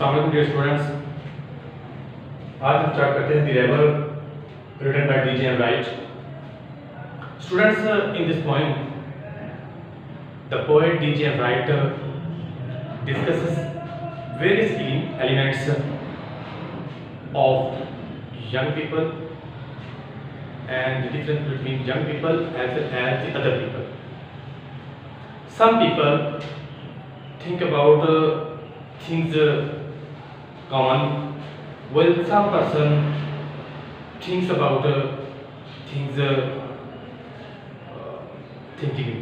अस्सलाम वालेकुम dear students. आज हम स्टार्ट करते हैं the rebel written by D J. Wright. Students, in this poem the poet D J. Wright discusses various elements of young people and the difference between young people as well as the other people. Some people think about things common, while some person thinks about things thinking.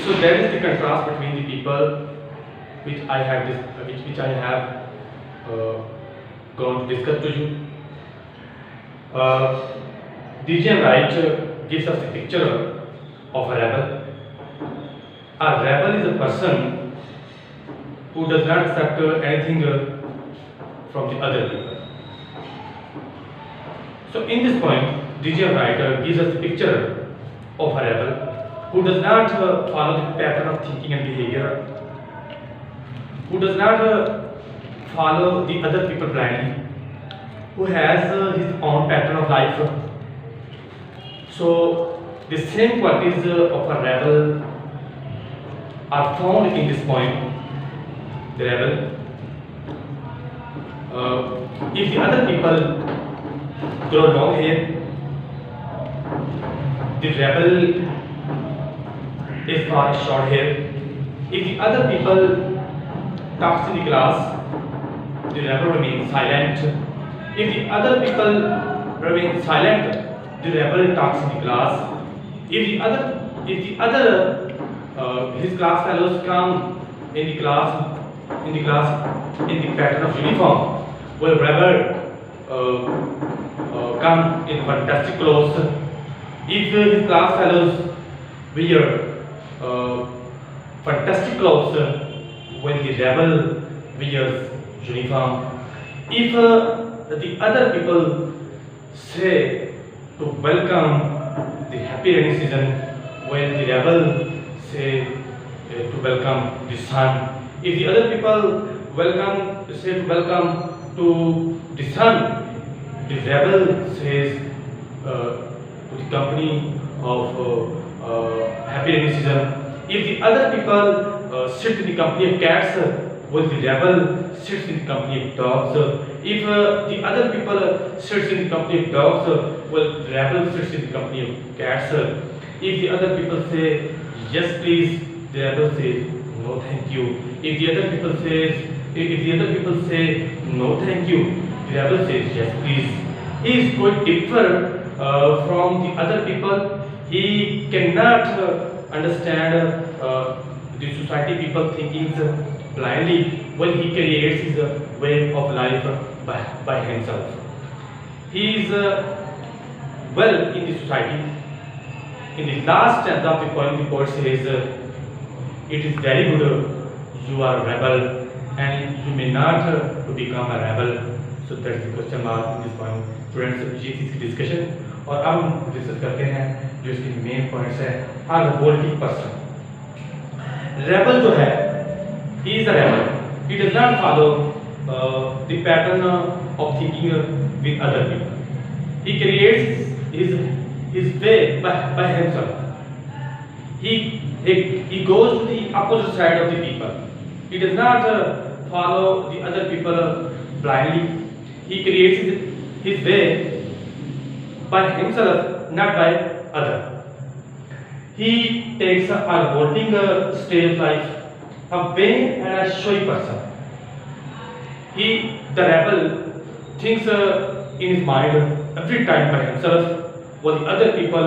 So that is the contrast between the people which I have going to discuss to you. D.J. Wright gives us a picture of a rebel. A rebel is a person who does not accept anything from the other people. So in this point, D.J. Wright gives us a picture of a rebel who does not follow the pattern of thinking and behavior, who does not follow the other people blindly, who has his own pattern of life. So the same qualities of a rebel are found in this poem. The rebel, if the other people grow long hair, the rebel is for short hair. If the other people talks in the class, the rebel remains silent. If the other people remain silent, the rebel talks in the class. If the other his class fellows come in the class in the pattern of uniform, will rebel come in fantastic clothes. If his class fellows wear fantastic clothes, when the rebel wears uniform. If the other people say to welcome the happy rainy season, when the rebel say to welcome the sun. If the other people say to welcome to the sun, the rebel says to the company of happy rainy season. If the other people sit in the company of cats, while the rebel sits in the company of dogs. If the other people sits in the company of dogs, while the rebel sits in the company of cats. If the other people say yes please, the rebel says no thank you. If the other people say no thank you, the rebel says yes please. He is quite different from the other people. He cannot understand the society people thinking blindly when he creates his way of life by himself. He is well in the society. In the last stanza of the poem, the poet says, "It is very good you are a rebel, and you may not become a rebel." So that's the question mark in this poem. Students, ये थी इसकी discussion और अब हम discuss करते हैं जो इसकी मेन पॉइंट्स है। आ रिवोल्टिंग पर्सन, रेबल जो है, he is a rebel. He does not follow the pattern of thinking with other people. He creates his way by himself. He goes to the opposite side of the people. He does not follow the other people blindly. He creates his way by himself, not by other. He takes a revolting state of life, a vain and a showy person. The rebel, thinks in his mind every time by himself, while the other people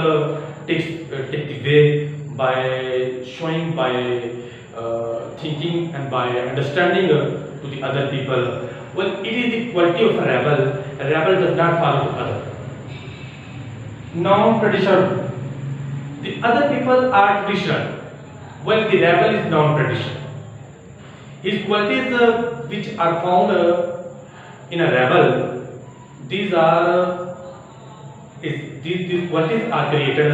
take the way by showing, by thinking and by understanding to the other people. Well, it is the quality of a rebel. A rebel does not follow the other. Non-traditional. The other people are traditional, while the rebel is non-traditional. His qualities which are found in a rebel, these qualities are created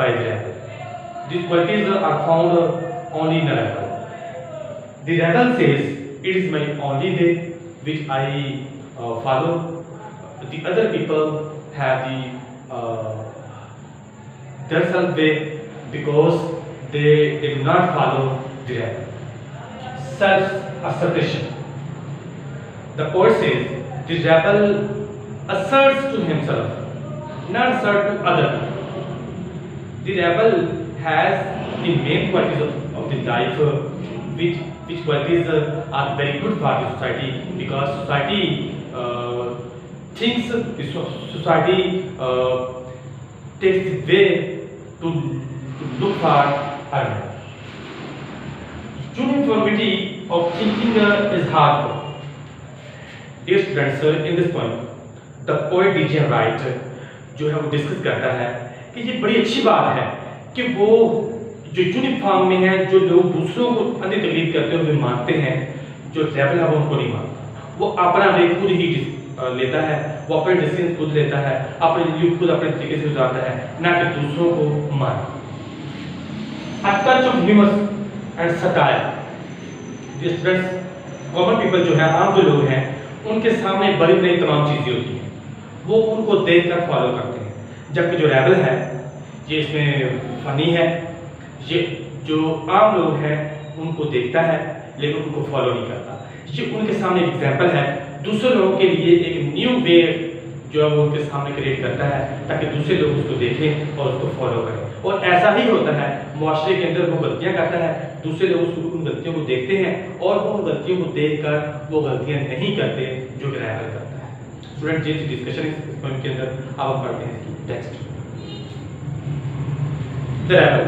by the rebel. These qualities are found only in a rebel. The rebel says it is my only way which I follow. The other people have their self way because they do not follow their self-assertion. The poet says, the rebel asserts to himself, not assert to other. The rebel has the main qualities of the life, which qualities are very good for the society, because society thinks, the society takes the way to look for harmony. Uniformity of thinking is harmful. Dear students, in this point, the poet D.J. Wright जो है वो discuss करता है कि ये बड़ी अच्छी बात है कि वो जो यूनिफॉर्म में है, जो लोग दूसरों को अंधी तकलीफ करते हुए मानते हैं, जो रेबल है वो उनको नहीं मानता। वो अपना वे खुद ही लेता है, वो अपने डिसीजन खुद लेता है, अपने लिए खुद अपने तरीके से गुजारता है, ना कि दूसरों को मानता। A touch of humor and satire. Dear students, common people जो है, आम जो लोग हैं, उनके सामने बड़ी बड़ी तमाम चीजें होती हैं, वो उनको देखकर फॉलो करते हैं। जबकि जो रेबल है, ये इसमें फनी है, ये जो आम लोग हैं उनको देखता है लेकिन उनको फॉलो नहीं करता। ये उनके सामने एक एग्जाम्पल है, दूसरे लोगों के लिए एक न्यू वे जो है वो उनके सामने क्रिएट करता है ताकि दूसरे लोग उसको देखें और उसको फॉलो करें। और ऐसा ही होता है मुआशरे के अंदर, वो गलतियां करता है, दूसरे लोग उसको उन गलतियों को देखते हैं और वो उन गलतियों को देखकर वो गलतियां नहीं करते जो कि रेबल करता है। स्टूडेंट, जी डिस्कशन इस पॉइंट के अंदर अब हम पढ़ते हैं text. The rebel.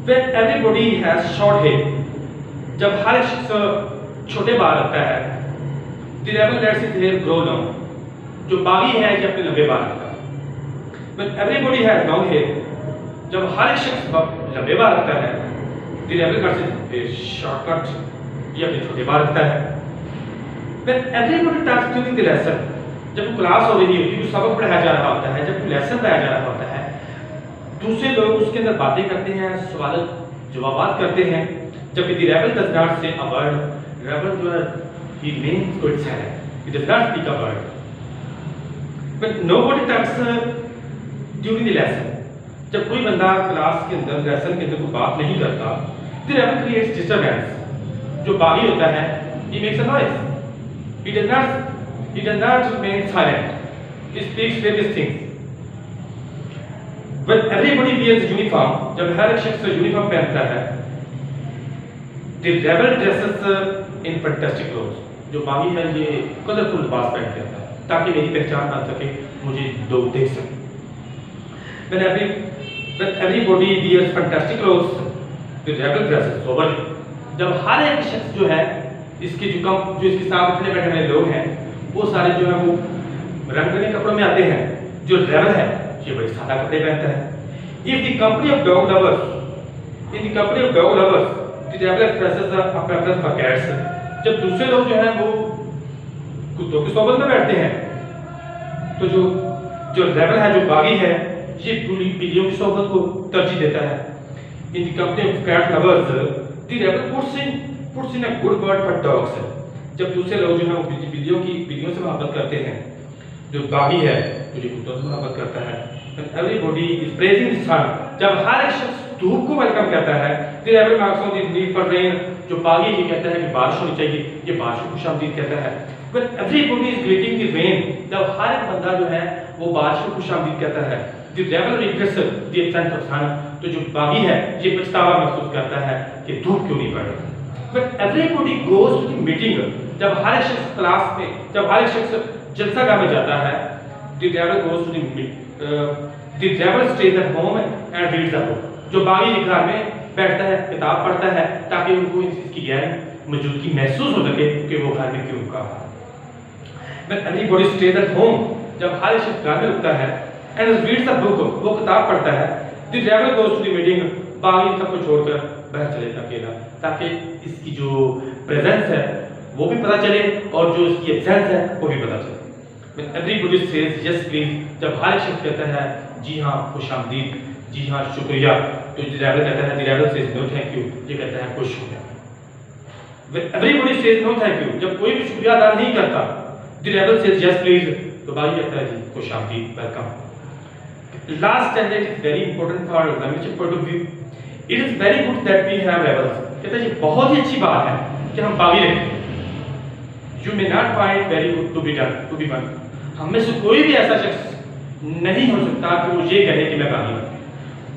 When everybody has short hair, जब हर एक शख्स छोटे बाल रखता है, the rebel lets his hair grow long, जो बागी है कि अपने लंबे बाल रखता है। When everybody has long hair, जब हर एक शख्स लंबे बाल रखता है, the rebel cuts his hair short cut, ये अपने छोटे बाल रखता है। When everybody talks during the lesson, जब क्लास हो रही होती है, सबक पढ़ाया जा रहा होता है, जब लेसन पढ़ाया जा रहा होता है, दूसरे लोग उसके अंदर बातें करते हैं, सवाल जवाबात करते हैं, जबकि the rebel does not say a word. Rebel जो है he remains quite silent. He does not speak a word. But nobody talks during the lesson. जब कोई बंदा क्लास के अंदर लेसन के अंदर कोई बात नहीं करता, the rebel creates disturbance. जो बागी होता है, he makes a noise. He does not remain silent. He speaks various things. When everybody wears uniform, जब हर एक शख्स यूनिफॉर्म पहनता है, the rebel dresses in fantastic clothes. जो बागी है ये कलरफुल लिबास पहन के आता है ताकि मेरी पहचान बन सके, मुझे लोग देख सकें। When everybody wears fantastic clothes, the rebel dresses soberly. जब हर एक शख्स जो है इसके जो इसके साथ उठने बैठने वाले लोग हैं, वो सारे जो है वो रंग बिरंगे कपड़ों में आते हैं। जो रेबल है ये बड़े सादा कपड़े पहनता है। If the company of dog lovers, in the company of dog lovers, the rebel expresses a preference for cats. जब दूसरे लोग जो हैं वो कुत्तों की सोबत में बैठते हैं, तो जो रेबल है, जो बागी है, ये बिल्लियों की सोबत को तरजीह देता है। In the company of cat lovers, the rebel puts in a good word for dogs. जब दूसरे लोग जो हैं वो बिल्लियों से मोहब्बत करते हैं, जो बागी है तो जो कुत्तों से मोहब्बत करता है। Everybody is praising the sun. जब हर एक शख्स धूप को वेलकम कहता है, the rebel marks on the need for rain. जो बागी ये कहता है कि बारिश होनी चाहिए, ये बारिश को खुशामदीद कहता है। When everybody is greeting the rain, जब हर एक बंदा जो है वो बारिश को खुशामदीद कहता है, the rebel regrets the absence of sun. तो जो बागी है ये पछतावा महसूस करता है कि धूप क्यों नहीं पड़ रही। When everybody goes to the meeting, जब हर एक शख्स क्लास में, जब हर एक शख्स जलसागाह में जाता है, the rebel goes to the rebel stays at home and reads a book. जो बागी घर में बैठता है, किताब पढ़ता है ताकि उनको इस चीज की गैर मौजूदगी महसूस हो सके कि वो घर में क्यों रुका है। When everybody stays at home, जब हर एक शख्स घर में रुकता है and reads a book, वो किताब पढ़ता है, the rebel goes to the meeting, बागी सबको छोड़कर बाहर चले जाता अकेला ताकि इसकी जो प्रेजेंस है वो भी पता चले और जो इसकी एब्सेंस है वो भी पता चले। When everybody says yes please, जब हर एक शख्स कहता है जी हाँ खुशामदीद, जी हाँ शुक्रिया, तो the rebel कहता है the rebel says no thank you, ये कहता है खुश हो गया। Everybody says no thank you, जब कोई भी शुक्रिया अदा नहीं करता, the rebel says yes please, तो भाई कहता है जी खुश आमदीद, welcome. Last standard is very important for examination point of view. It is very good that we have rebels. कहता है जी बहुत ही अच्छी बात है कि हम बागी रखते हैं। You may not find very good to be done to be one. हम में से कोई भी ऐसा शख्स नहीं हो सकता कि वो ये कहे कि मैं बागी हूँ।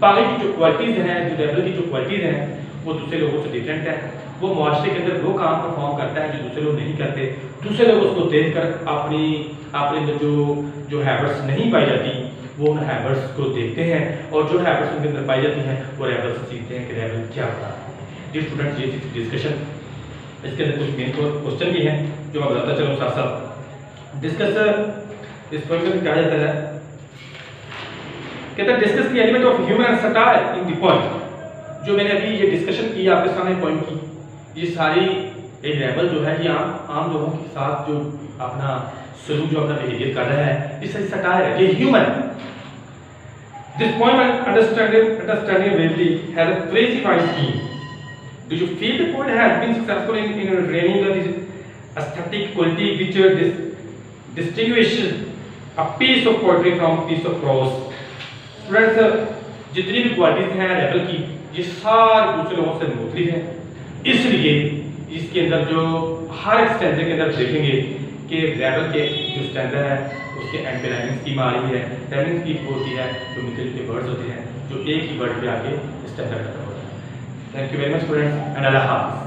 बागी की जो क्वालिटीज़ हैं, जो रेबल की जो क्वालिटीज़ हैं, वो दूसरे लोगों से डिफरेंट है। वो मुआशरे के अंदर वो काम परफॉर्म करता है जो दूसरे लोग नहीं करते। दूसरे लोग उसको देखकर अपने अंदर जो हैबिट्स नहीं पाई जाती, वो उन हैबिट्स को देखते हैं, और जो हैबिट्स उनके अंदर पाई जाती हैं वो रेबल से सीखते हैं कि रेबल क्या होता है। जी स्टूडेंट्स, ये थी डिस्कशन। इसके अंदर कुछ मेन क्वेश्चन भी हैं जो मैं बताता चलूँ साथ साथ। डिस्कस इस पॉइंट में कहा जाता है, कहता है discuss the element of humour and satire in the point. जो मैंने अभी ये डिस्कशन की आपके सामने पॉइंट की, ये सारी एक रेबल जो है ये आम लोगों के साथ जो अपना सलूक, जो अपना बिहेवियर कर रहा है, ये सारी सटायर है, ये humour. This point understanding really has a crazy fine scheme. Do you feel the poet has been successful in reigning this aesthetic quality which distinguishes a piece of poetry from a piece of prose? Students, जितनी भी qualities हैं rebel की, ये सारे दूसरे लोगों से मुख्तलिफ हैं। इसलिए इसके अंदर जो हर एक स्टैंडर्ड के अंदर देखेंगे कि रेबल के जो स्टैंडर्ड है उसके एंड पे राइमिंग स्कीम आ रही है। राइमिंग स्कीम होती है जो मिलते जुलते वर्ड्स होते हैं जो एक ही वर्ड पे आके स्टैंडर्ड खत्म होता है। Thank you very much students and अल्लाह हाफ़िज़।